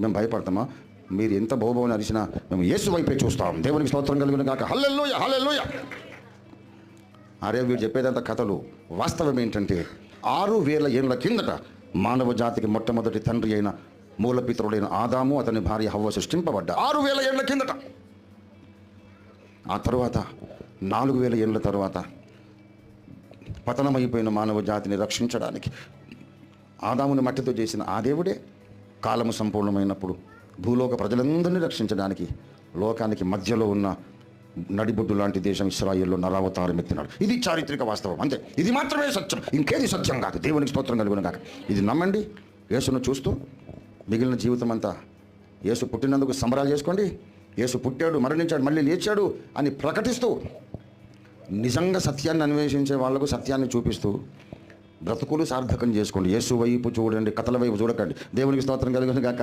మేము భయపడతామా? మీరు ఎంత బహుభవని అరిచినా మేము యేసు వైపే చూస్తాం. దేవునికి స్తోత్రం కలుగును గాక. హల్లెలూయా, హల్లెలూయా. అరే వీడు చెప్పేదంత కథలు. వాస్తవం ఏంటంటే 6000 ఏళ్ల కిందట మానవ జాతికి మొట్టమొదటి తండ్రి అయిన మూలపితరుడైన ఆదాము అతని భార్య హవ్వ సృష్టింపబడ్డ 6000 ఏళ్ల కిందట. ఆ తరువాత 4000 ఏళ్ల తరువాత పతనమైపోయిన మానవ జాతిని రక్షించడానికి ఆదాముని మట్టితో చేసిన ఆ దేవుడే కాలము సంపూర్ణమైనప్పుడు భూలోక ప్రజలందరినీ రక్షించడానికి లోకానికి మధ్యలో ఉన్న నడిబొడ్డు లాంటి దేశం ఇశ్రాయేల్లో నరావతారం ఎత్తినాడు. ఇది చారిత్రక వాస్తవం, అంతే. ఇది మాత్రమే సత్యం, ఇంకేది సత్యం కాదు. దేవునికి స్తోత్రం కలుగును గాక. ఇది నమ్మండి. యేసును చూస్తూ మిగిలిన జీవితం అంతా యేసు పుట్టినందుకు సంబరాలు చేసుకోండి. యేసు పుట్టాడు, మరణించాడు, మళ్ళీ లేచాడు అని ప్రకటిస్తూ నిజంగా సత్యాన్ని అన్వేషించే వాళ్లకు సత్యాన్ని చూపిస్తూ బ్రతుకులు సార్థకం చేసుకోండి. యేసు వైపు చూడండి, కథల వైపు చూడకండి. దేవునికి స్తోత్రం కలుగును గాక.